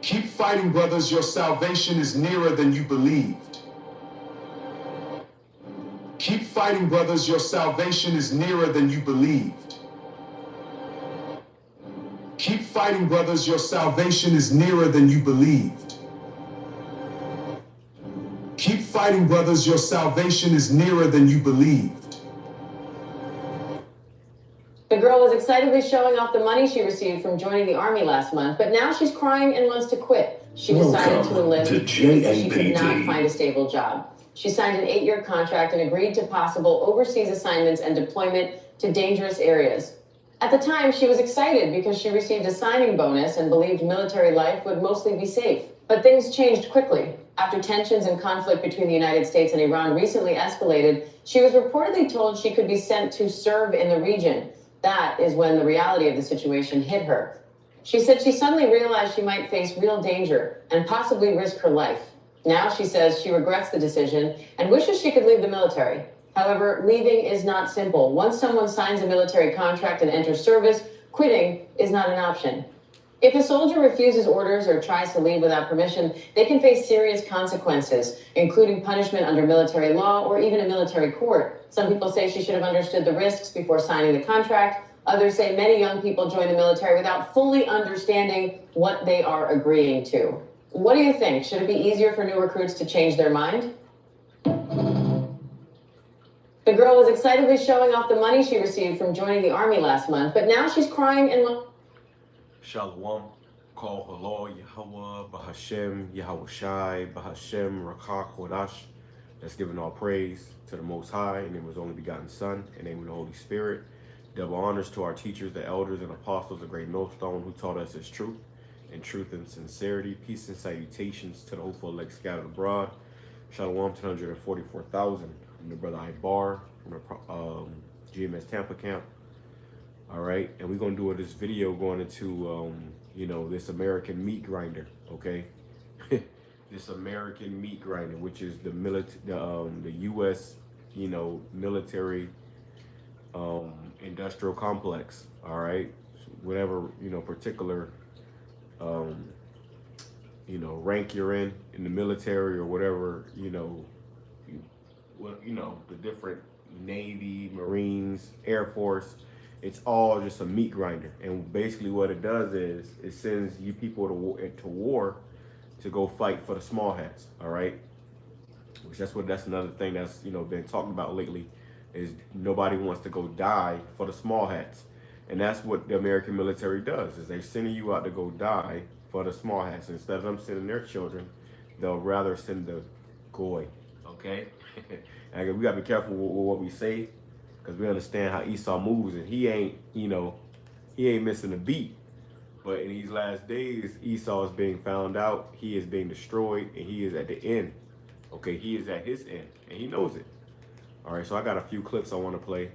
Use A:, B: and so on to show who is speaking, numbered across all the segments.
A: Keep fighting, brothers. Your salvation is nearer than you believed. Keep fighting, brothers. Your salvation is nearer than you believed. Keep fighting, brothers. Your salvation is nearer than you believed. Keep fighting, brothers. Your salvation is nearer than you believed.
B: The girl was excitedly showing off the money she received from joining the army last month, but now she's crying and wants to quit. She decided to enlist because she could not find a stable job. She signed an 8-year contract and agreed to possible overseas assignments and deployment to dangerous areas. At the time, she was excited because she received a signing bonus and believed military life would mostly be safe. But things changed quickly. After tensions and conflict between the United States and Iran recently escalated, she was reportedly told she could be sent to serve in the region. That is when the reality of the situation hit her. She said she suddenly realized she might face real danger and possibly risk her life. Now she says she regrets the decision and wishes she could leave the military. However, leaving is not simple. Once someone signs a military contract and enters service, quitting is not an option. If a soldier refuses orders or tries to leave without permission, they can face serious consequences, including punishment under military law or even a military court. Some people say she should have understood the risks before signing the contract. Others say many young people join the military without fully understanding what they are agreeing to. What do you think? Should it be easier for new recruits to change their mind? The girl was excitedly showing off the money she received from joining the army last month, but now she's crying and...
C: Shalom, call HALAL, YAHAWAH, BAHASHAM, YAHAWASHI, BAHASHAM, RAWCHAA, QADASH. That's giving all praise to the Most High, and in His only begotten Son, in the name of the Holy Spirit. Double honors to our teachers, the elders, and apostles of Great Millstone, who taught us His truth, and truth and sincerity. Peace and salutations to the hopeful elect scattered abroad. Shalom to 144,000 from the brother Ibar from the GMS Tampa camp. All right, and we're gonna do this video going into you know, this American meat grinder, okay? This American meat grinder, which is the U.S. you know, military industrial complex. All right, whatever, you know, particular you know, rank you're in the military, or whatever, you know, the different Navy, Marines, Air Force. It's all just a meat grinder. And basically what it does is it sends you people to war to go fight for the small hats, all right? Which that's another thing that's, you know, been talked about lately, is nobody wants to go die for the small hats. And that's what the American military does, is they're sending you out to go die for the small hats. Instead of them sending their children, they'll rather send the goy, okay? And we gotta be careful with what we say, because we understand how Esau moves, and he ain't, you know, he ain't missing a beat. But in these last days, Esau is being found out, he is being destroyed, and he is at the end. Okay, he is at his end, and he knows it. All right, so I got a few clips I want to play.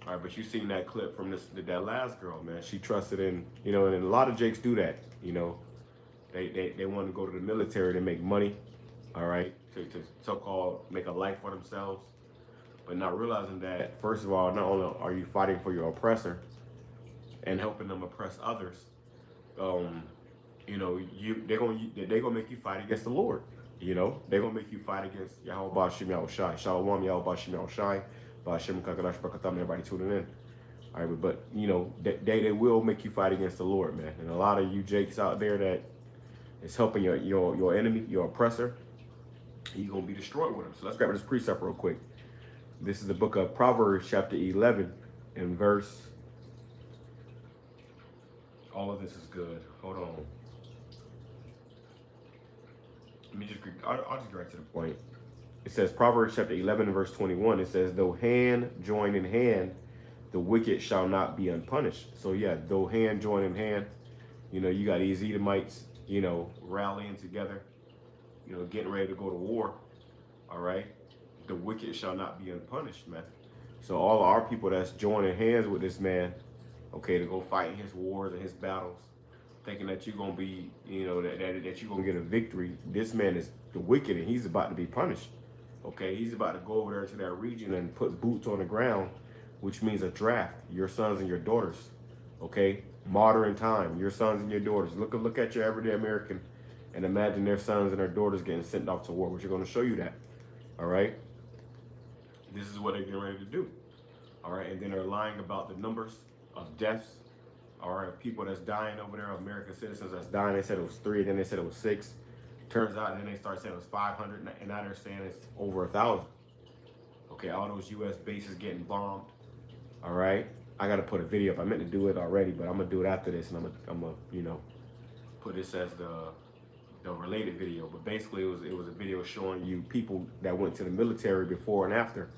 C: All right, but you seen that clip from that last girl, man. She trusted in, you know, and a lot of Jakes do that, you know. They want to go to the military to make money, all right, to so-called make a life for themselves, but not realizing that, first of all, not only are you fighting for your oppressor and helping them oppress others, you know, they're gonna make you fight against the Lord. You know, they're gonna make you fight against Yahweh, BAHASHAM, YAHWASHI. Shalom, Yahweh, BAHASHAM, YAHWASHI. BAHASHAM, QADASH, BRAKATAM, everybody tuning in. All right, but you know, they will make you fight against the Lord, man. And a lot of you Jakes out there that is helping your enemy, your oppressor, you're gonna be destroyed with him. So let's grab this precept real quick. This is the book of Proverbs, chapter 11, and verse. All of this is good. Hold on. Let me I'll just get right to the point. It says, Proverbs chapter 11, verse 21. It says, though hand join in hand, the wicked shall not be unpunished. So yeah, though hand join in hand, you know, you got these Edomites, you know, rallying together, you know, getting ready to go to war. All right. The wicked shall not be unpunished, man. So all of our people that's joining hands with this man, okay, to go fight in his wars and his battles, thinking that you're going to be, you know, that you're going to get a victory. This man is the wicked, and he's about to be punished. Okay, he's about to go over there to that region and put boots on the ground, which means a draft, your sons and your daughters. Okay, Modern time, your sons and your daughters. Look at your everyday American and imagine their sons and their daughters getting sent off to war. Which are going to show you that. All right. This is what they're getting ready to do. All right. And then they're lying about the numbers of deaths. All right. People that's dying over there, American citizens that's dying. They said it was 3, then they said it was 6. Turns out, and then they started saying it was 500, and now they're saying it's over 1,000. Okay, all those U.S. bases getting bombed. All right, I got to put a video up. I meant to do it already, but I'm gonna do it after this, and I'm gonna put this as the related video. But basically, it was a video showing you people that went to the military before and after,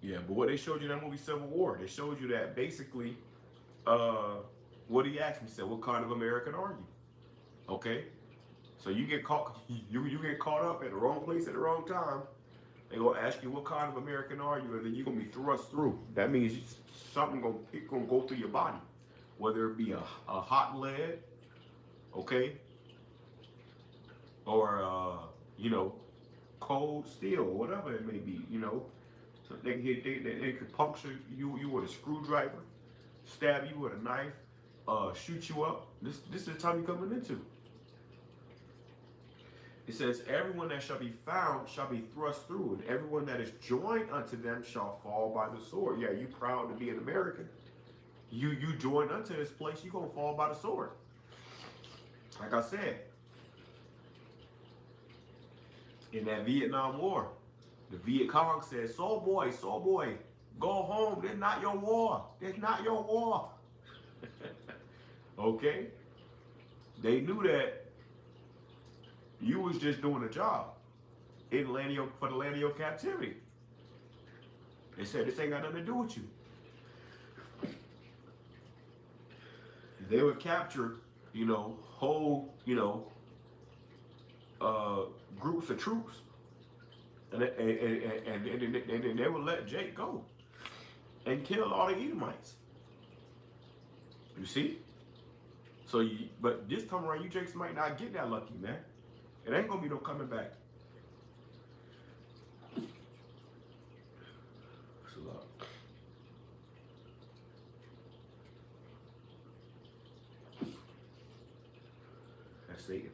C: Yeah, but what they showed you in that movie Civil War, they showed you that basically, what he asked me, said, what kind of American are you? Okay? So you get caught you get caught up at the wrong place at the wrong time. They're gonna ask you what kind of American are you, and then you're gonna be thrust through. That means something gonna go through your body. Whether it be a hot lead, okay, or you know, cold steel, whatever it may be, you know. So they could puncture you with a screwdriver, stab you with a knife, shoot you up. This is the time you're coming into. It says, everyone that shall be found shall be thrust through, and everyone that is joined unto them shall fall by the sword. Yeah, you proud to be an American. You joined unto this place, you're going to fall by the sword. Like I said, in that Vietnam War, the Viet Cong said, soul boy, go home. This not your war. This not your war. Okay? They knew that you was just doing a job for the land of your captivity. They said, this ain't got nothing to do with you. They would capture, you know, whole, you know, groups of troops, and they would let Jake go and kill all the Edomites. You see? So, but this time around, you Jakes might not get that lucky, man. It ain't gonna be no coming back. That's Satan.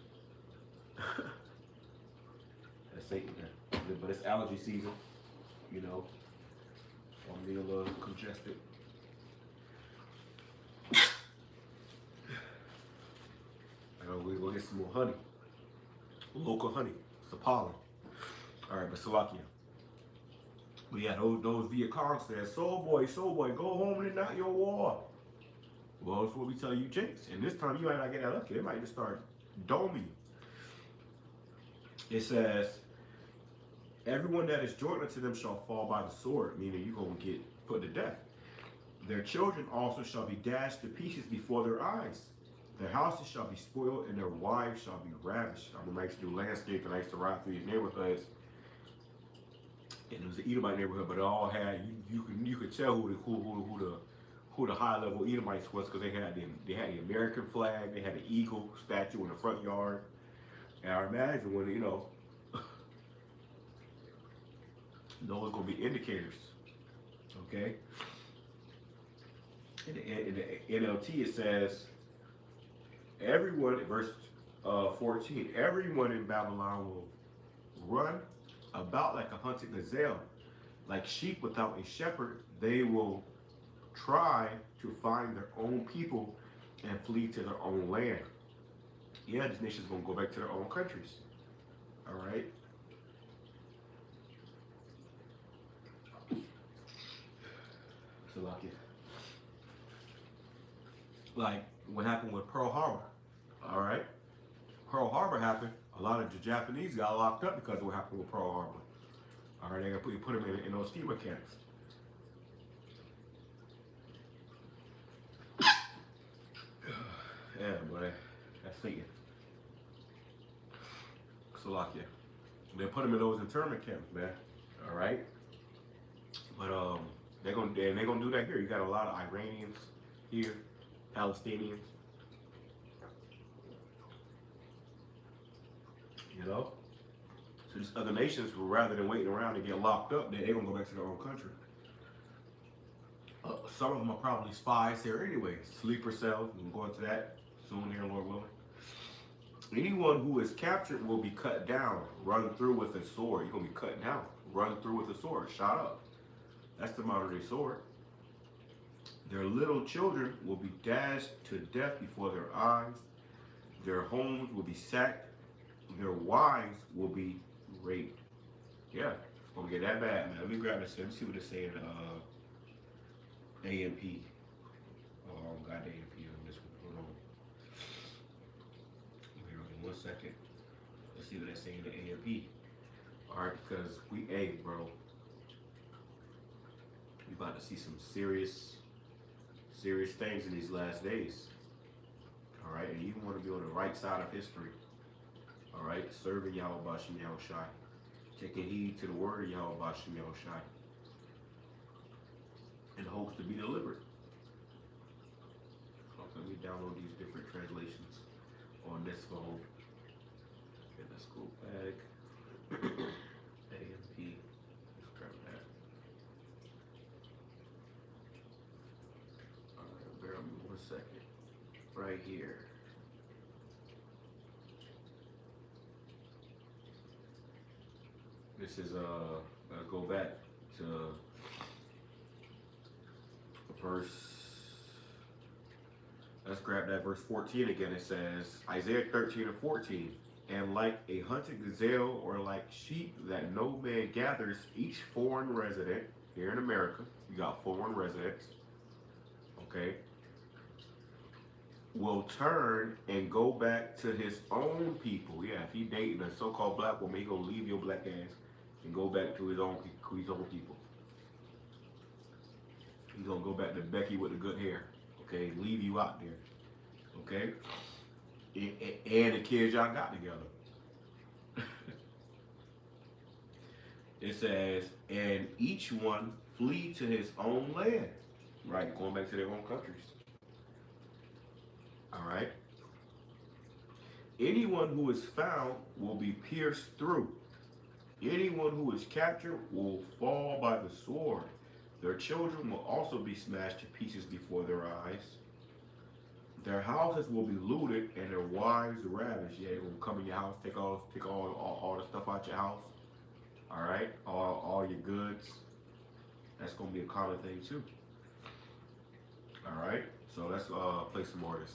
C: That's Satan, man. But it's allergy season, you know. So I'm being a little congested. We're gonna get some more honey. Local honey. It's a pollen. Alright, but Salakia. But yeah, those Viet Cong said, soul boy, go home and not your war. Well, that's what we tell you, Jakes. And this time you might not get that lucky. They might just start doming you. It says, everyone that is joined unto them shall fall by the sword, meaning you're going to get put to death. Their children also shall be dashed to pieces before their eyes. Their houses shall be spoiled, and their wives shall be ravished. I remember I used to do landscape, and I used to ride through these neighborhoods. And it was an Edomite neighborhood, but it all had, you could tell who the high level Edomites was, because they had the American flag, they had the eagle statue in the front yard. And I imagine when, you know, those gonna be indicators. Okay? In the NLT it says, everyone, verse 14, everyone in Babylon will run about like a hunted gazelle, like sheep without a shepherd. They will try to find their own people and flee to their own land. Yeah, this nation's gonna go back to their own countries. All right. So like what happened with Pearl Harbor. All right. Pearl Harbor happened. A lot of the Japanese got locked up because of what happened with Pearl Harbor. All right, they got to put them in those FEMA camps. Yeah, boy, that's Satan. Salakia. They put them in those internment camps, man. All right, but they're gonna do that here. You got a lot of Iranians here, Palestinians. You know, so these other nations, rather than waiting around to get locked up, they're gonna go back to their own country. Some of them are probably spies here anyway. Sleeper cells. We can go into that soon here, Lord willing. Anyone who is captured will be cut down, run through with a sword. You're gonna be cut down, run through with a sword, shot up. That's the modern day sword. Their little children will be dashed to death before their eyes. Their homes will be sacked. Their wives will be raped. Yeah, it's gonna get that bad, man. Let me grab this. Let me see what it's saying. AMP. Oh, I got the AMP on this one. Hold on. Here, in 1 second. Let's see what it's saying. The AMP. All right, because we, bro. about to see some serious things in these last days. All right, and you want to be on the right side of history. All right, serving YAHAWASHI, YAHAWASHI, taking heed to the word of YAHAWASHI, YAHAWASHI, in hopes to be delivered. So let me download these different translations on this phone. Okay, let's go back. AMP. Let's grab that. All right, bear with me 1 second. Right here. This is go back to verse. Let's grab that verse 14 again. It says Isaiah 13 and 14. And like a hunted gazelle or like sheep that no man gathers, each foreign resident here in America, you got foreign residents, okay, will turn and go back to his own people. Yeah, if he dating a so-called black woman, he gonna leave your black ass and go back to his own people. He's gonna go back to Becky with the good hair, okay, leave you out there, okay, and the kids y'all got together. It says, and each one flee to his own land, right, going back to their own countries. All right. Anyone who is found will be pierced through. Anyone who is captured will fall by the sword. Their children will also be smashed to pieces before their eyes. Their houses will be looted and their wives ravished. Yeah, they will come in your house, take all the stuff out your house. All right, all your goods. That's gonna be a common thing too. All right, so let's play some more of this.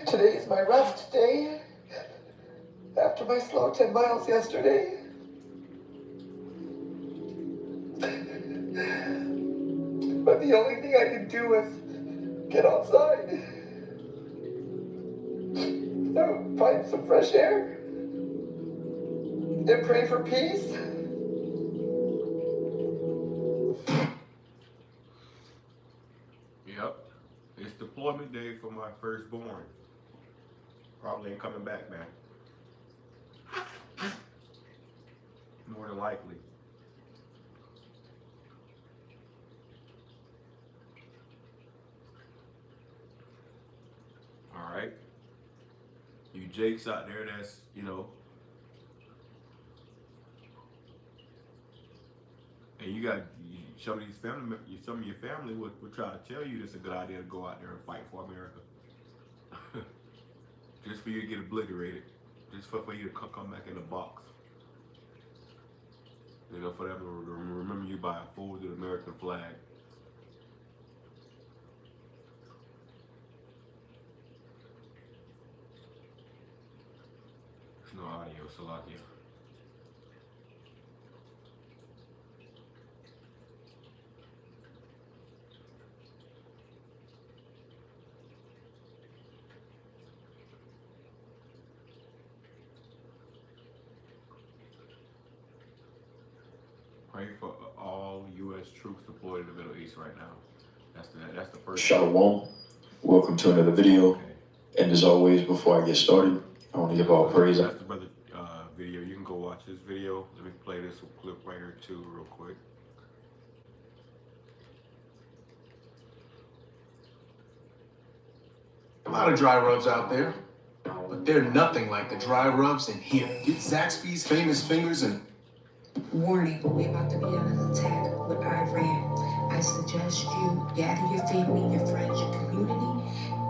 D: Today is my rest day. After my slow 10 miles yesterday. But the only thing I can do is get outside. Find some fresh air. And pray for peace.
C: Yep. It's deployment day for my firstborn. Probably ain't coming back, man. More than likely. All right. You Jakes out there that's, you know, and you got some of these family, some of your family would try to tell you it's a good idea to go out there and fight for America. Just for you to get obliterated. Just for you to come back in the box. You know, for them to remember you by a folded American flag. There's no audio, Salakia. Pray for all U.S. troops deployed in the Middle East right now. That's the first.
E: Shalom. Welcome to another video.
C: Okay.
E: And as always, before I get started, I want to give all praise.
C: That's the brother video. You can go watch this video. Let me play this clip right here too, real quick.
A: lot of dry rubs out there, but they're nothing like the dry rubs in here. Get Zaxby's famous fingers and...
F: Warning, we're about to be under attack with Iran. I suggest you gather your family, your friends, your community,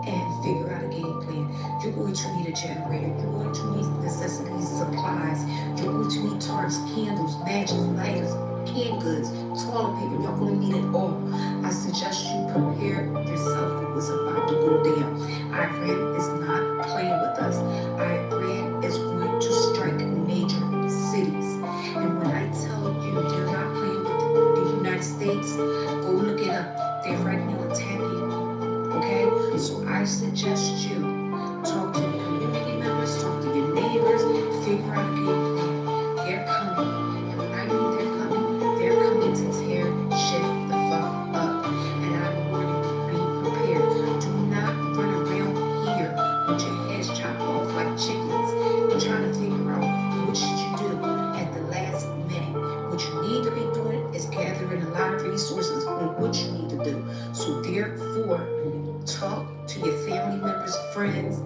F: and figure out a game plan. You're going to need a generator. You're going to need necessities, supplies. You're going to need tarps, candles, matches, lighters, canned goods, toilet paper. You're going to need it all. I suggest you prepare yourself for what's about to go down. Iran is not playing with us. Iran is going to strike major cities. And when I tell you they're not playing with the United States, go look it up. They're right now attacking. Okay? So I suggest you talk to your community members, talk to your neighbors, figure out a game plan. They're coming. And when I mean they're coming to tear shit the fuck up. And I'm warning you, be prepared. Do not run around here with your heads chopped off like chickens and trying to figure out what should you do at the last minute. What you need to be doing is gathering a lot of resources on what you need to do. So therefore, talk to your family members, friends,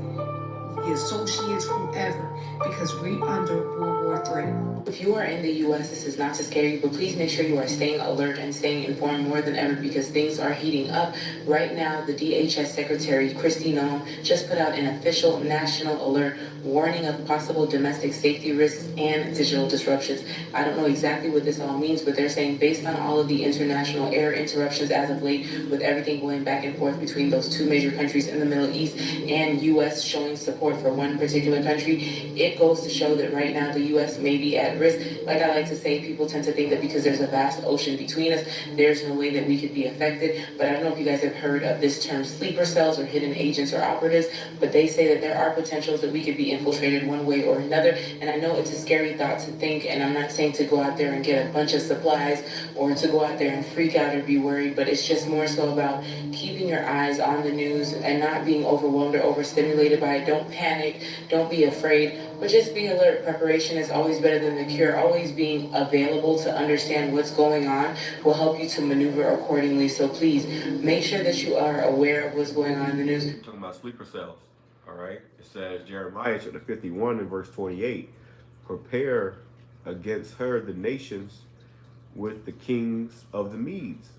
F: your associates, whoever, because we're under World War III.
G: If you are in the U.S., this is not to scare you, but please make sure you are staying alert and staying informed more than ever because things are heating up. Right now, the DHS Secretary, Kristi Noem, just put out an official national alert warning of possible domestic safety risks and digital disruptions. I don't know exactly what this all means, but they're saying based on all of the international air interruptions as of late, with everything going back and forth between those two major countries in the Middle East and U.S. showing support for one particular country, it goes to show that right now the U.S. may be at risk. Like I like to say, people tend to think that because there's a vast ocean between us, there's no way that we could be affected. But I don't know if you guys have heard of this term sleeper cells or hidden agents or operatives, but they say that there are potentials that we could be infiltrated one way or another. And I know it's a scary thought to think, and I'm not saying to go out there and get a bunch of supplies or to go out there and freak out or be worried, but it's just more so about keeping your eyes on the news and not being overwhelmed or overstimulated by it. Don't panic, don't be afraid, but just be alert. Preparation is always better than the cure. Always being available to understand what's going on will help you to maneuver accordingly. So please make sure that you are aware of what's going on in the news.
C: We're talking about sleeper cells, all right? It says Jeremiah chapter 51 and verse 28, prepare against her the nations with the kings of the Medes,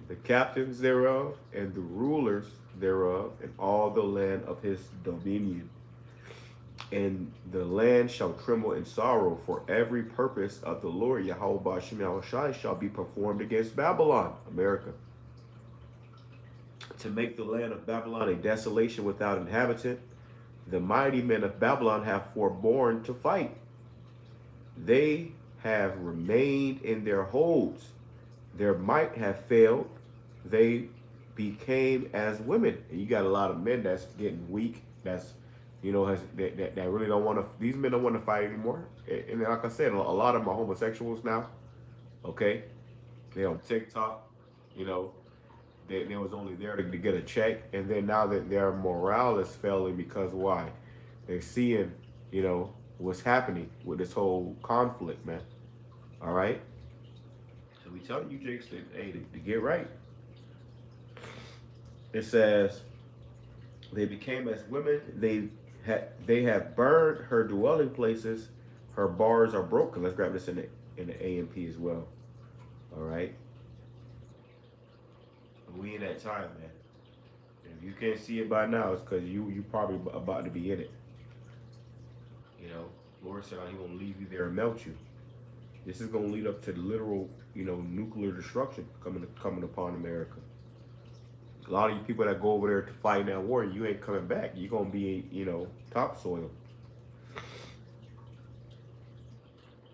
C: the captains thereof, and the rulers thereof, and all the land of his dominion. And the land shall tremble in sorrow, for every purpose of the Lord YAHAWASHI shall be performed against Babylon, America, to make the land of Babylon a desolation without inhabitant. The mighty men of Babylon have forborne to fight. They have remained in their holds. Their might have failed. They became as women. And you got a lot of men that's getting weak, that's that really don't want to, these men don't want to fight anymore. And like I said, a lot of them are homosexuals now. Okay? They're on TikTok, they was only there to get a check. And then now that their morale is failing because why? They're seeing, what's happening with this whole conflict, man. All right? So we telling you, Jakes, to get right. It says, they became as women, they have burned her dwelling places, her bars are broken. Let's grab this in the AMP as well. All right. We in that time, man. And if you can't see it by now, it's because you probably about to be in it. Lord said He gonna leave you there and melt you. This is gonna lead up to the literal, nuclear destruction coming upon America. A lot of you people that go over there to fight in that war, you ain't coming back. You're going to be, topsoil.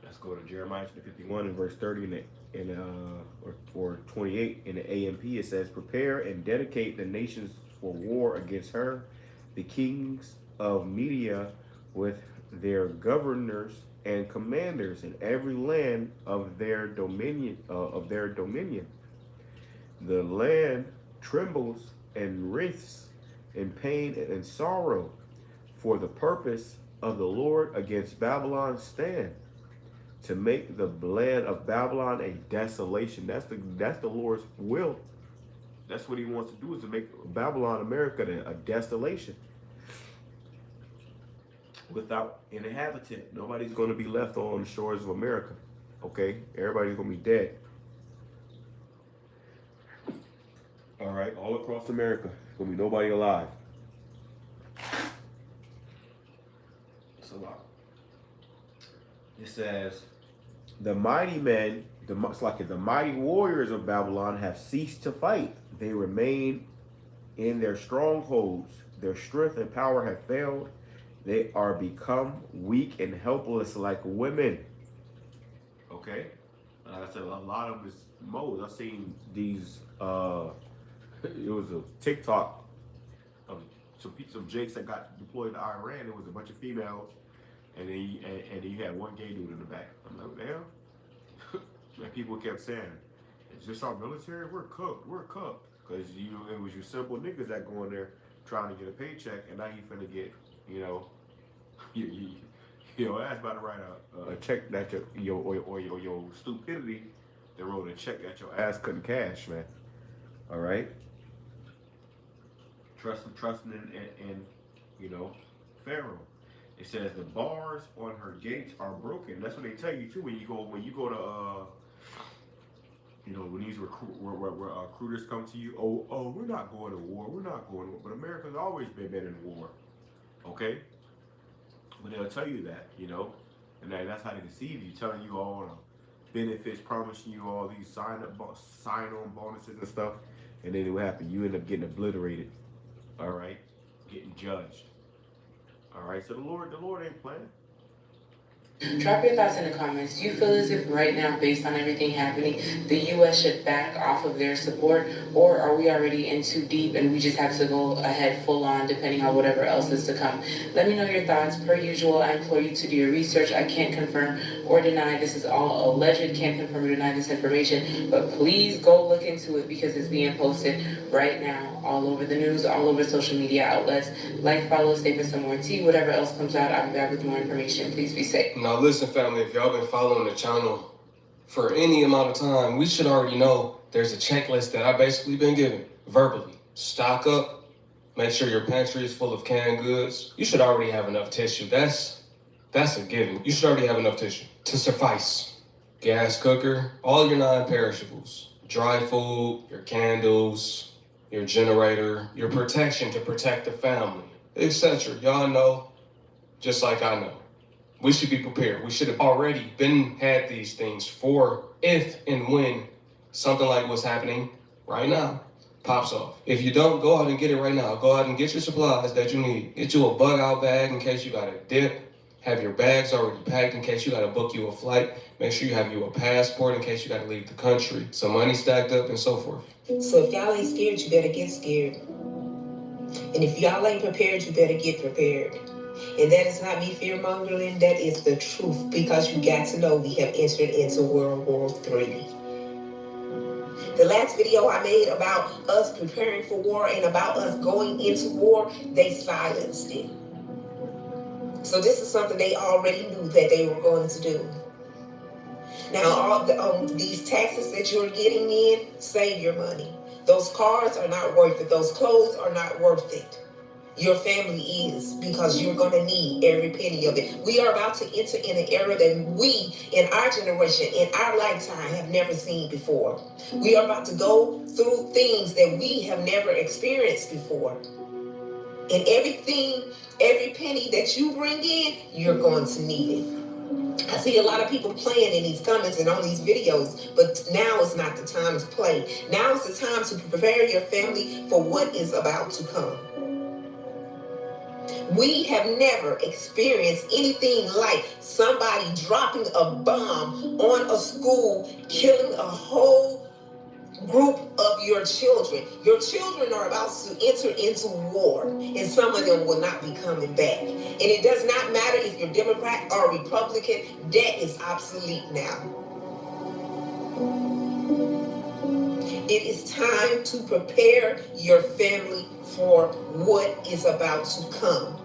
C: Let's go to Jeremiah 51 and verse 30 or 28 in the AMP. It says, prepare and dedicate the nations for war against her, the kings of Media with their governors and commanders in every land of their dominion. The land trembles and writhes in pain and sorrow, for the purpose of the Lord against Babylon stand, to make the land of Babylon a desolation. That's the Lord's will. That's what he wants to do, is to make Babylon, America, a desolation without an inhabitant. Nobody's going to be left on the shores of America. Okay, everybody's going to be dead. All right, all across America, there's going to be nobody alive. It's a lot. It says, the mighty men, the mighty warriors of Babylon have ceased to fight. They remain in their strongholds. Their strength and power have failed. They are become weak and helpless like women. Okay? Like I said, a lot of this modes. I've seen these, it was a TikTok of some jakes that got deployed to Iran. It was a bunch of females, and then you had one gay dude in the back. I'm like, damn. And people kept saying, "Is this our military? We're cooked. We're cooked." Because it was your simple niggas that go in there trying to get a paycheck, and now you finna get, your ass about to write a check that your stupidity that wrote a check that your ass couldn't cash, man. All right. Trusting in Pharaoh. It says the bars on her gates are broken. That's what they tell you too when you go to when these recruiters come to you. Oh, we're not going to war. We're not going to war. But America's always been in war. Okay. But they'll tell you that, and that's how they deceive you, telling you all the benefits, promising you all these sign-on bonuses and stuff, and then what happens? You end up getting obliterated. All right, getting judged. All right, so the Lord ain't playing.
G: Drop your thoughts in the comments. Do you feel as if right now, based on everything happening, the U.S. should back off of their support, or are we already in too deep and we just have to go ahead full on depending on whatever else is to come? Let me know your thoughts. Per usual, I implore you to do your research. I can't confirm or deny. This is all alleged. Can't confirm or deny this information, but please go look into it because it's being posted right now all over the news, all over social media outlets. Like, follow, stay for some more tea. Whatever else comes out, I'll be back with more information. Please be safe.
H: Now listen, family, if y'all been following the channel for any amount of time, we should already know there's a checklist that I've basically been given verbally. Stock up, make sure your pantry is full of canned goods. You should already have enough tissue. That's a given. You should already have enough tissue to suffice. Gas cooker, all your non-perishables, dry food, your candles, your generator, your protection to protect the family, etc. Y'all know, just like I know. We should be prepared. We should have already had these things for if and when something like what's happening right now pops off. If you don't, go out and get it right now. Go out and get your supplies that you need. Get you a bug out bag in case you got to dip. Have your bags already packed in case you got to book you a flight. Make sure you have you a passport in case you got to leave the country. Some money stacked up and so forth.
F: So if y'all ain't scared, you better get scared. And if y'all ain't prepared, you better get prepared. And that is not me fear-mongering, that is the truth, because you got to know we have entered into World War III. The last video I made about us preparing for war and about us going into war, they silenced it. So this is something they already knew that they were going to do. Now, all these taxes that you're getting in, save your money. Those cars are not worth it. Those clothes are not worth it. Your family is, because you're going to need every penny of it. We are about to enter in an era that we, in our generation, in our lifetime, have never seen before. We are about to go through things that we have never experienced before. And everything, every penny that you bring in, you're going to need it. I see a lot of people playing in these comments and on these videos, but now is not the time to play. Now is the time to prepare your family for what is about to come. We have never experienced anything like somebody dropping a bomb on a school, killing a whole group of your children. Your children are about to enter into war, and some of them will not be coming back. And it does not matter if you're Democrat or Republican, that is obsolete now. It is time to prepare your family for what is about to come.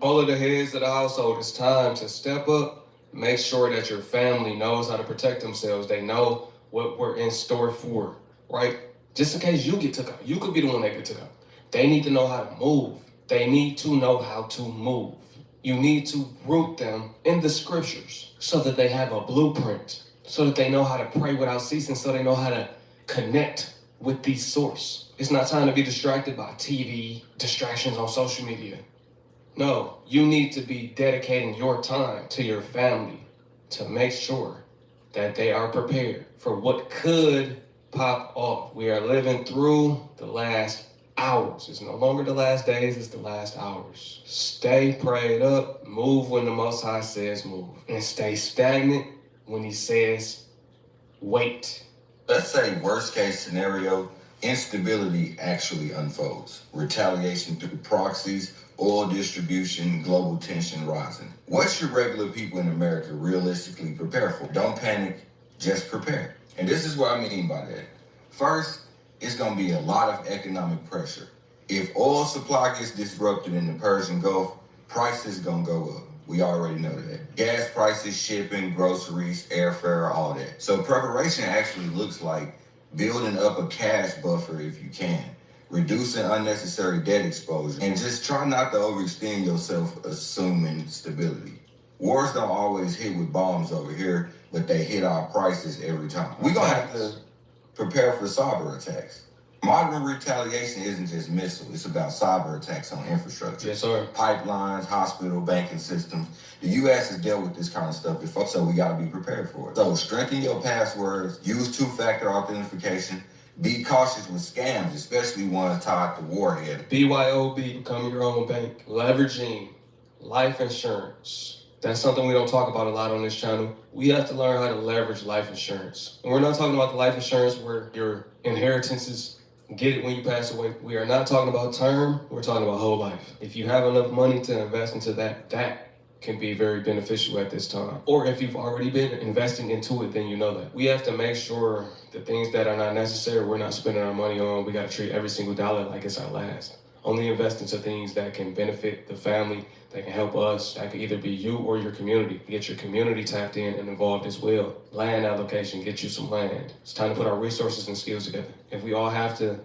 H: All of the heads of the household, it's time to step up, make sure that your family knows how to protect themselves. They know what we're in store for, right? Just in case you get took out. You could be the one that get took out. They need to know how to move. They need to know how to move. You need to root them in the scriptures so that they have a blueprint, so that they know how to pray without ceasing, so they know how to connect with the source. It's not time to be distracted by TV, distractions on social media. No, you need to be dedicating your time to your family to make sure that they are prepared for what could pop off. We are living through the last hours. It's no longer the last days, it's the last hours. Stay prayed up, move when the Most High says move, and stay stagnant when he says wait.
I: Let's say worst case scenario, instability actually unfolds. Retaliation through proxies, oil distribution, global tension rising. What should regular people in America realistically prepare for? Don't panic, just prepare. And this is what I mean by that. First, it's going to be a lot of economic pressure. If oil supply gets disrupted in the Persian Gulf, prices going to go up. We already know that. Gas prices, shipping, groceries, airfare, all that. So preparation actually looks like building up a cash buffer if you can, reducing unnecessary debt exposure, and just try not to overextend yourself assuming stability. Wars don't always hit with bombs over here, but they hit our prices every time. We're going to have to prepare for cyber attacks. Modern retaliation isn't just missile, it's about cyber attacks on infrastructure.
H: Yes, sir.
I: Pipelines, hospital, banking systems. The U.S. has dealt with this kind of stuff before, so we got to be prepared for it. So strengthen your passwords, use two-factor authentication, be cautious with scams, especially ones tied to warhead.
H: BYOB, become your own bank. Leveraging life insurance. That's something we don't talk about a lot on this channel. We have to learn how to leverage life insurance. And we're not talking about the life insurance where your inheritances get it when you pass away. We are not talking about term, we're talking about whole life. If you have enough money to invest into that, that can be very beneficial at this time. Or if you've already been investing into it, then you know that. We have to make sure the things that are not necessary, we're not spending our money on. We gotta treat every single dollar like it's our last. Only invest into things that can benefit the family, that can help us. That can either be you or your community. Get your community tapped in and involved as well. Land allocation, get you some land. It's time to put our resources and skills together. If we all have to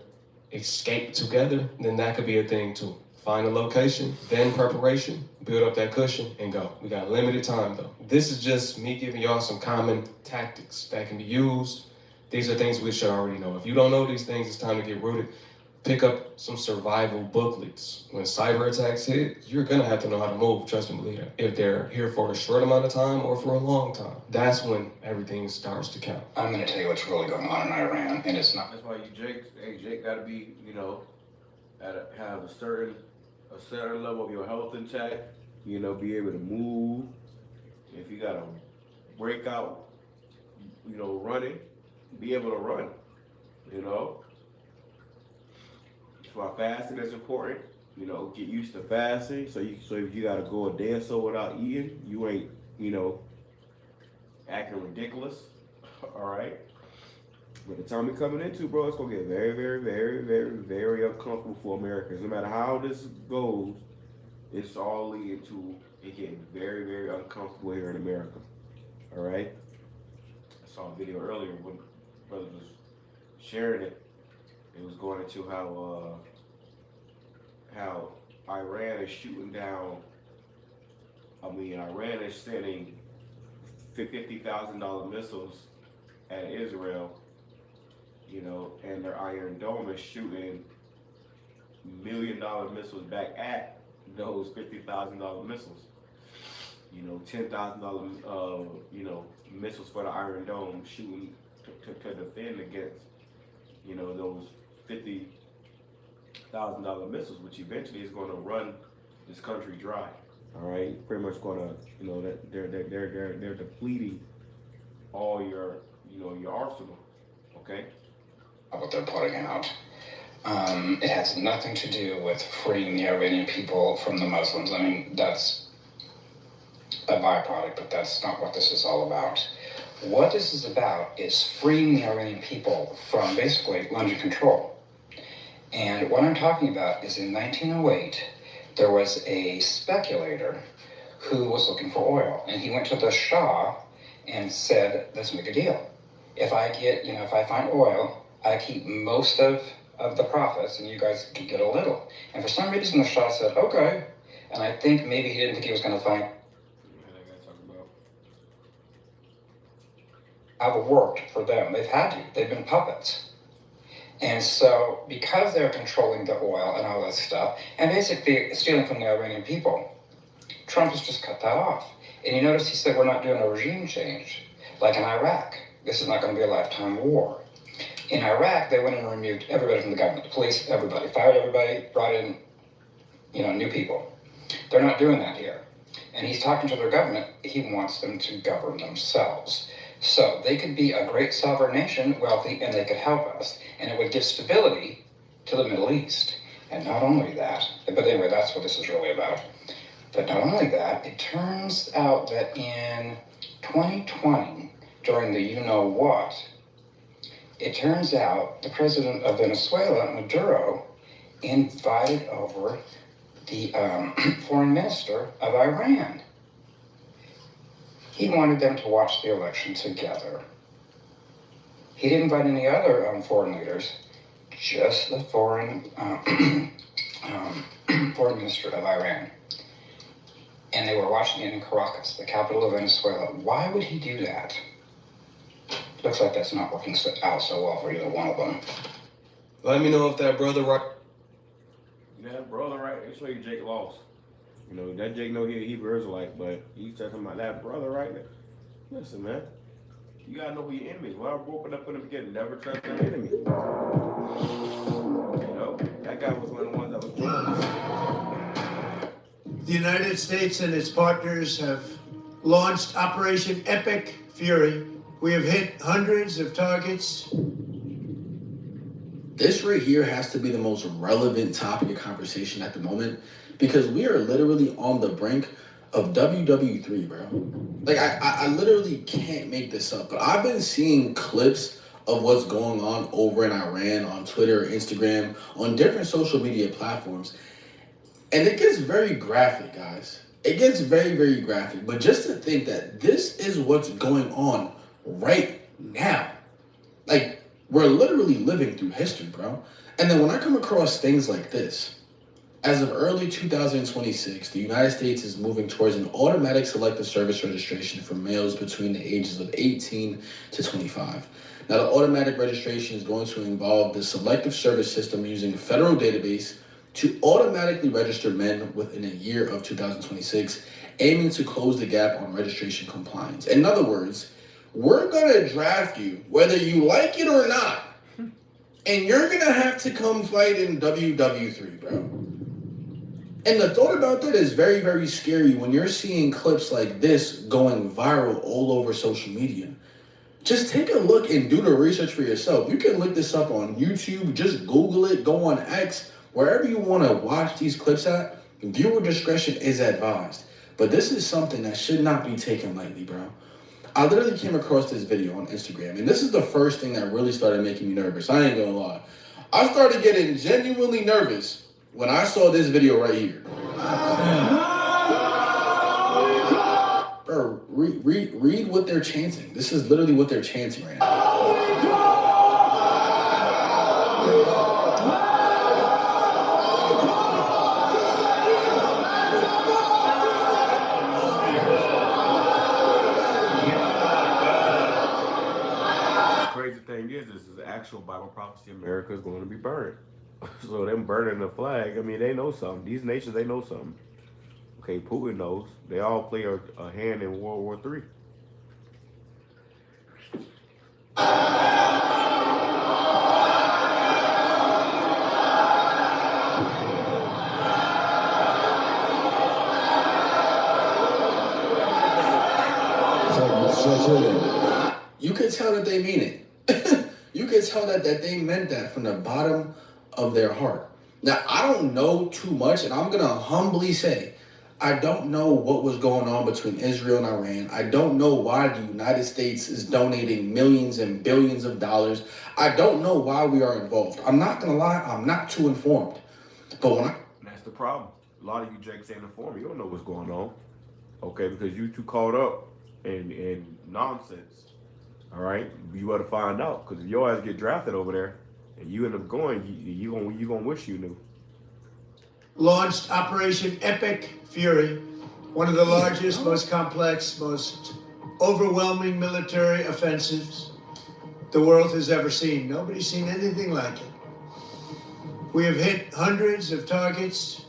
H: escape together, then that could be a thing too. Find a location, then preparation, build up that cushion, and go. We got limited time though. This is just me giving y'all some common tactics that can be used. These are things we should already know. If you don't know these things, it's time to get rooted. Pick up some survival booklets. When cyber attacks hit, you're gonna have to know how to move, trust and believe that. If they're here for a short amount of time or for a long time, that's when everything starts to count.
J: I'm gonna tell you what's really going on in Iran, and it's not.
C: That's why Jake gotta be, have a certain level of your health intact, be able to move. If you gotta break out, running, be able to run, That's why fasting is important. Get used to fasting. So if you gotta go a day or so without eating, you ain't, acting ridiculous. All right. But the time we're coming into, bro, it's gonna get very, very, very, very, very uncomfortable for Americans. No matter how this goes, it's all leading to it getting very, very uncomfortable here in America. All right. I saw a video earlier when brother was sharing it. It was going into how Iran is shooting down. Iran is sending $50,000 missiles at Israel, and their Iron Dome is shooting $1 million missiles back at those $50,000 missiles. $10,000 missiles for the Iron Dome shooting to defend against those $50,000 missiles, which eventually is going to run this country dry. All right, pretty much going to, they're depleting all your arsenal. Okay.
J: What they're putting out. It has nothing to do with freeing the Iranian people from the Muslims. I mean, that's a byproduct, but that's not what this is all about. What this is about is freeing the Iranian people from basically London control. And what I'm talking about is in 1908, there was a speculator who was looking for oil. And he went to the Shah and said, let's make a deal. If I get, if I find oil, I keep most of the profits, and you guys can get a little. And for some reason, the Shah said, okay. And I think maybe he didn't think he was going to find. I've worked for them. They've had to. They've been puppets. And so, because they're controlling the oil and all that stuff, and basically stealing from the Iranian people, Trump has just cut that off. And you notice he said we're not doing a regime change, like in Iraq. This is not going to be a lifetime war. In Iraq, they went and removed everybody from the government, the police, everybody, fired everybody, brought in, new people. They're not doing that here. And he's talking to their government. He wants them to govern themselves. So they could be a great sovereign nation, wealthy, and they could help us. And it would give stability to the Middle East. And not only that, but anyway, that's what this is really about. But not only that, it turns out that in 2020, during the you-know-what, it turns out the president of Venezuela, Maduro, invited over the foreign minister of Iran. He wanted them to watch the election together. He didn't invite any other foreign leaders, just the foreign minister of Iran. And they were watching it in Caracas, the capital of Venezuela. Why would he do that? Looks like that's not working out so well for either one of them.
H: Let me know if that brother right.
C: That brother right. They show you Jake lost. That Jake know he Hebrew Israelite, but he's talking about that brother right there. Listen, man, you gotta know who your enemy is. Well, I broke it up in the beginning. Never trust an enemy. That guy was one of the ones that was joining.
K: The United States and its partners have launched Operation Epic Fury. We have hit hundreds of targets.
E: This right here has to be the most relevant topic of conversation at the moment, because we are literally on the brink of WW3, bro. Like, I literally can't make this up, but I've been seeing clips of what's going on over in Iran on Twitter, Instagram, on different social media platforms. And it gets very graphic, guys. It gets very, very graphic. But just to think that this is what's going on right now. Like, we're literally living through history, bro. And then when I come across things like this, as of early 2026, the United States is moving towards an automatic selective service registration for males between the ages of 18 to 25. Now, the automatic registration is going to involve the selective service system using a federal database to automatically register men within a year of 2026, aiming to close the gap on registration compliance. In other words, we're going to draft you whether you like it or not, and you're going to have to come fight in WW3, bro. And the thought about that is very, very scary when you're seeing clips like this going viral all over social media. Just take a look and do the research for yourself. You can look this up on YouTube, just Google it, go on X, wherever you want to watch these clips at. Viewer discretion is advised. But this is something that should not be taken lightly, bro. I literally came across this video on Instagram, and this is the first thing that really started making me nervous. I ain't gonna lie. I started getting genuinely nervous when I saw this video right here. Bro, read what they're chanting. This is literally what they're chanting right now.
C: Crazy thing is, this is actual Bible prophecy. America is going to be burned. So them burning the flag, I mean, they know something. These nations, they know something. Okay, Putin knows. They all play a hand in World War III.
E: You could tell that they mean it. You could tell that they meant that from the bottom of their heart. Now, I don't know too much, and I'm going to humbly say, I don't know what was going on between Israel and Iran. I don't know why the United States is donating millions and billions of dollars. I don't know why we are involved. I'm not going to lie, I'm not too informed. But
C: that's the problem. A lot of you Jakes ain't informed. You don't know what's going on. Okay, because you too caught up in nonsense. All right, you better find out, because if your ass get drafted over there and you end up going, you gonna wish you knew.
K: Launched Operation Epic Fury, one of the largest, most complex, most overwhelming military offensives the world has ever seen. Nobody's seen anything like it. We have hit hundreds of targets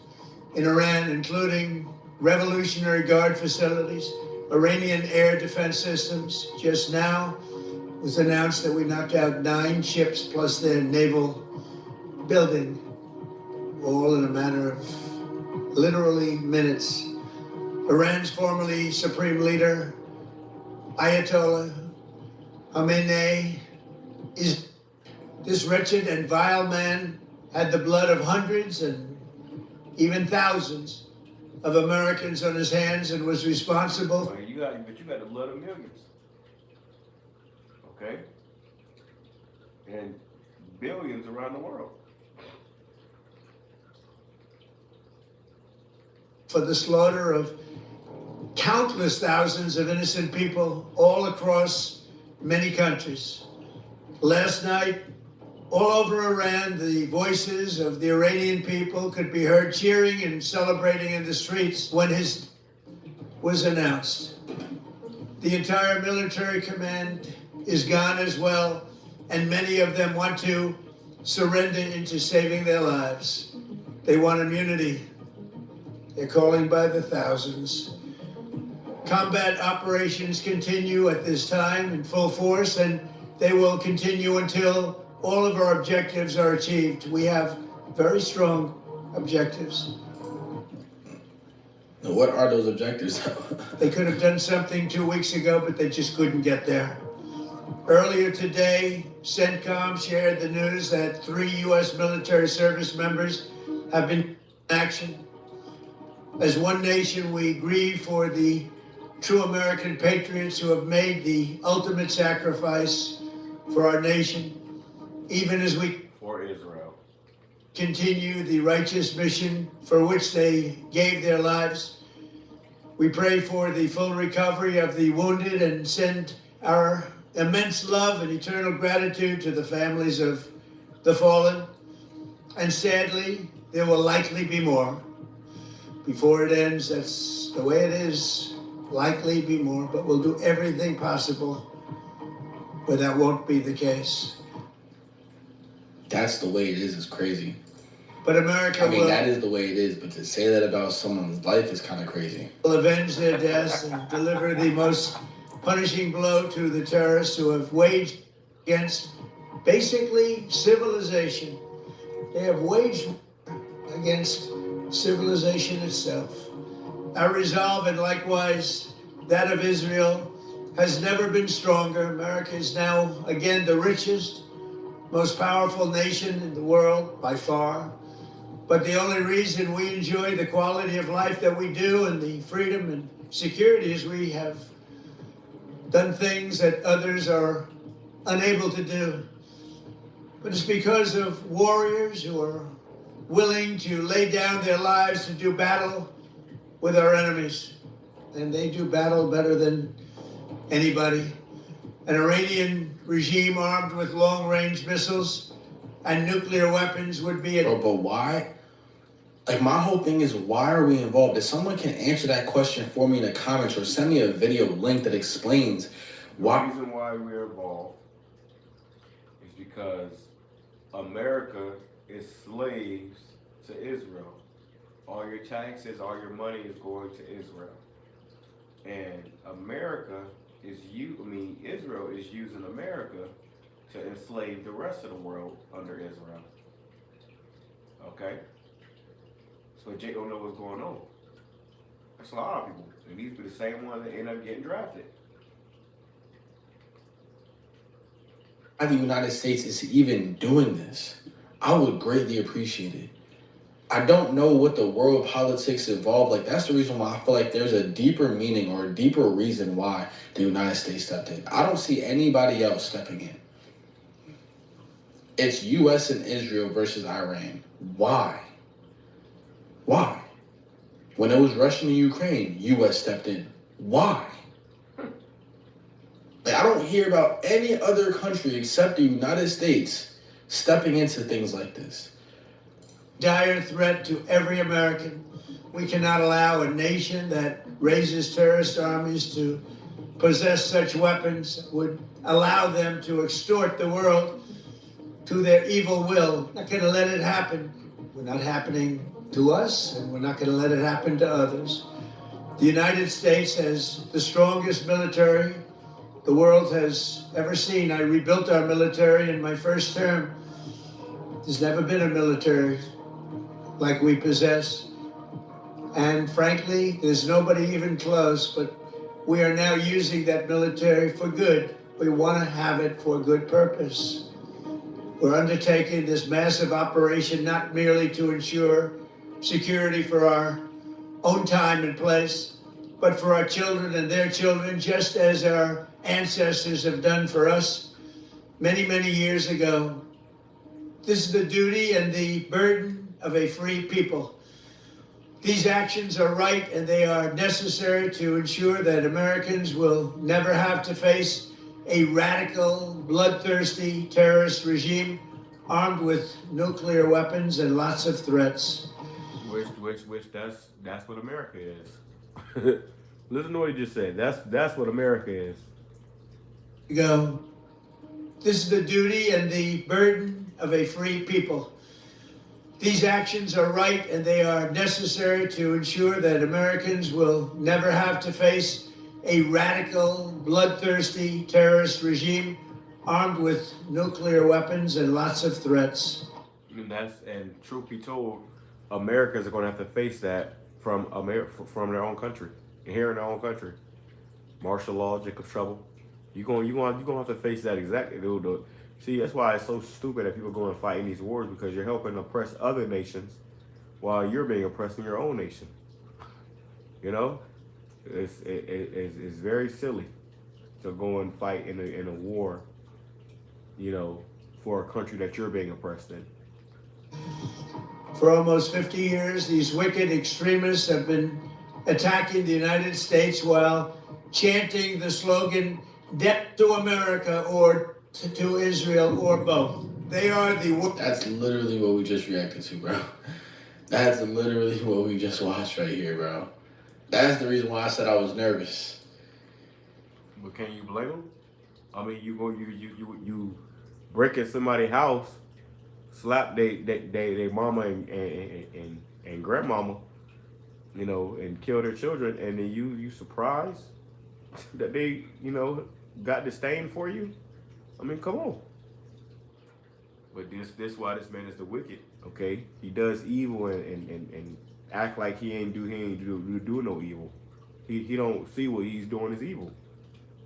K: in Iran, including Revolutionary Guard facilities, Iranian air defense systems. Just now it was announced that we knocked out 9 ships plus their naval building, all in a matter of literally minutes. Iran's formerly supreme leader, Ayatollah Khamenei, is this wretched and vile man had the blood of hundreds and even thousands of Americans on his hands and was responsible.
C: But you got the blood of millions. Okay? And billions around the world.
K: For the slaughter of countless thousands of innocent people all across many countries. Last night, all over Iran, the voices of the Iranian people could be heard cheering and celebrating in the streets when his was announced. The entire military command is gone as well, and many of them want to surrender into saving their lives. They want immunity. They're calling by the thousands. Combat operations continue at this time in full force, and they will continue until all of our objectives are achieved. We have very strong objectives.
E: Now, what are those objectives?
K: They could have done something 2 weeks ago, but they just couldn't get there. Earlier today, CENTCOM shared the news that 3 U.S. military service members have been in action. As one nation, we grieve for the true American patriots who have made the ultimate sacrifice for our nation, even as we
C: For Israel.
K: continue the righteous mission for which they gave their lives. We pray for the full recovery of the wounded and send our immense love and eternal gratitude to the families of the fallen. And sadly, there will likely be more. Before it ends, that's the way it is. Likely be more, but we'll do everything possible where that won't be the case.
E: That's the way it is crazy.
K: But America
E: I mean, that is the way it is, but to say that about someone's life is kind of crazy.
K: Will avenge their deaths and deliver the most punishing blow to the terrorists who have waged against basically civilization. They have waged against civilization itself. Our resolve, and likewise that of Israel, has never been stronger. America is now again the richest, most powerful nation in the world by far. But the only reason we enjoy the quality of life that we do and the freedom and security is we have done things that others are unable to do. But it's because of warriors who are willing to lay down their lives to do battle with our enemies. And they do battle better than anybody. An Iranian regime armed with long-range missiles and nuclear weapons would be
E: Bro, but why? Like, my whole thing is, why are we involved? If someone can answer that question for me in the comments or send me a video link that explains why.
C: The reason why we're involved is because America is slaves to Israel. All your taxes, all your money is going to Israel. And Israel is using America to enslave the rest of the world under Israel. Okay? So Jake don't know what's going on. That's a lot of people. And these are the same ones that end up getting drafted.
E: The United States is even doing this. I would greatly appreciate it. I don't know what the world politics involved. Like, that's the reason why I feel like there's a deeper meaning or a deeper reason why the United States stepped in. I don't see anybody else stepping in. It's U.S. and Israel versus Iran. Why? Why? When it was Russia and Ukraine, U.S. stepped in. Why? Like, I don't hear about any other country except the United States stepping into things like this.
K: Dire threat to every American. We cannot allow a nation that raises terrorist armies to possess such weapons, would allow them to extort the world to their evil will. Not going to let it happen. We're not happening to us, and we're not going to let it happen to others. The United States has the strongest military the world has ever seen. I rebuilt our military in my first term. There's never been a military like we possess. And frankly, there's nobody even close, but we are now using that military for good. We want to have it for good purpose. We're undertaking this massive operation not merely to ensure security for our own time and place, but for our children and their children, just as our ancestors have done for us many, many years ago. This is the duty and the burden of a free people. These actions are right and they are necessary to ensure that Americans will never have to face a radical, bloodthirsty terrorist regime armed with nuclear weapons and lots of threats.
C: Which that's what America is. Listen to what he just said. That's what America is.
K: Go. This is the duty and the burden of a free people. These actions are right and they are necessary to ensure that Americans will never have to face a radical, bloodthirsty terrorist regime armed with nuclear weapons and lots of threats.
C: And truth be told, Americans are going to have to face that from their own country, here in their own country. Martial law, Jacob's trouble. You're gonna have to face that exactly. See, that's why it's so stupid that people go and fight in these wars, because you're helping oppress other nations while you're being oppressed in your own nation. You know, it's very silly to go and fight in a war, you know, for a country that you're being oppressed in.
K: For almost 50 years, these wicked extremists have been attacking the United States while chanting the slogan, "Death to America," or to Israel, or both. They are the...
E: That's literally what we just reacted to, bro. That's literally what we just watched right here, bro. That's the reason why I said I was nervous.
C: But can you blame them? I mean, you break in somebody's house, slap they mama and grandmama, you know, and kill their children, and then you surprised that they, you know, got disdain for you? I mean, come on. But this why this man is the wicked, okay? He does evil and act like he ain't do no evil. He don't see what he's doing is evil.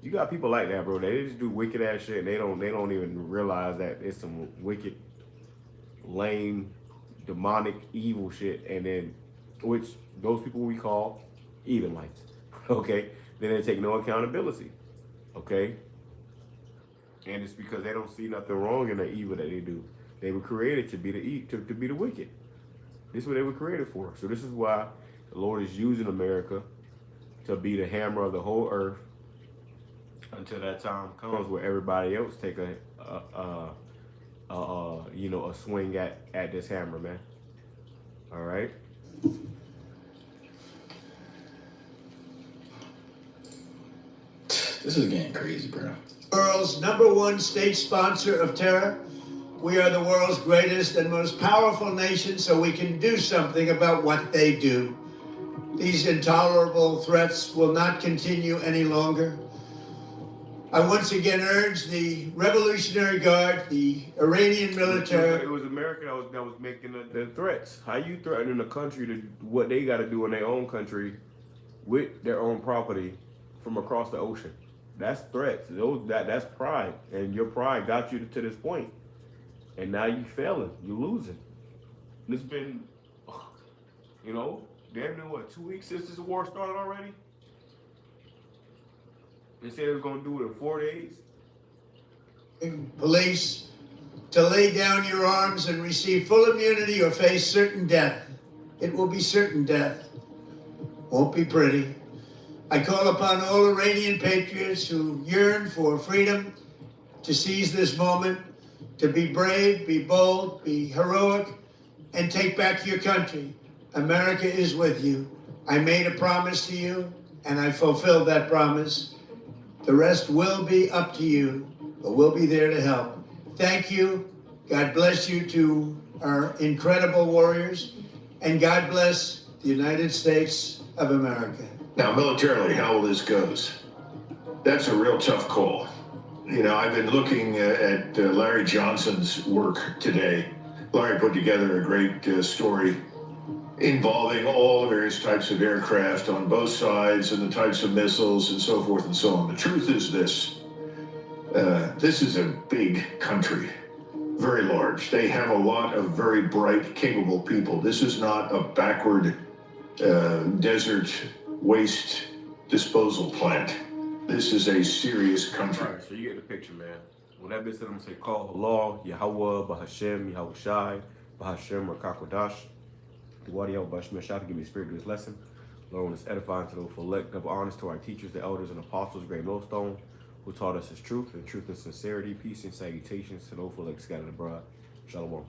C: You got people like that, bro. They just do wicked ass shit and they don't even realize that it's some wicked, lame, demonic, evil shit, and then which those people we call Edomites. Okay? Then they take no accountability. Okay? And it's because they don't see nothing wrong in the evil that they do. They were created to be the wicked. This is what they were created for. So this is why the Lord is using America to be the hammer of the whole earth until that time comes where everybody else take a swing at this hammer, man. All right.
E: This is getting crazy, bro.
K: World's #1 state sponsor of terror. We are the world's greatest and most powerful nation, so we can do something about what they do. These intolerable threats will not continue any longer. I once again urge the Revolutionary Guard, the Iranian military.
C: It was America that was making the threats. How you threatening a country to what they got to do in their own country with their own property from across the ocean? That's threats. That's pride, and your pride got you to this point, and now you failing, you losing. It's been, you know, damn near what, 2 weeks since this war started already. They said they were gonna do it in 4 days.
K: Police to lay down your arms and receive full immunity or face certain death. It will be certain death. Won't be pretty. I call upon all Iranian patriots who yearn for freedom to seize this moment, to be brave, be bold, be heroic, and take back your country. America is with you. I made a promise to you, and I fulfilled that promise. The rest will be up to you, but we'll be there to help. Thank you. God bless you to our incredible warriors, and God bless the United States of America.
L: Now, militarily, how all this goes, that's a real tough call. You know, I've been looking at Larry Johnson's work today. Larry put together a great story involving all the various types of aircraft on both sides and the types of missiles and so forth and so on. The truth is this is a big country, very large. They have a lot of very bright, capable people. This is not a backward desert waste disposal plant. This is a serious country.
C: All right, so you get the picture, man. When that bitch said, I'm gonna say, call HALAL, YAHAWAH, BAHASHAM, YAHAWASHI, BAHASHAM, or QADASH. The YAHWAH shot to give me a spirit to his lesson. Lord, when it's edifying to the full of honors to our teachers, the elders, and apostles, great millstone, who taught us his truth and truth and sincerity, peace and salutations to those who scattered abroad. Shalom.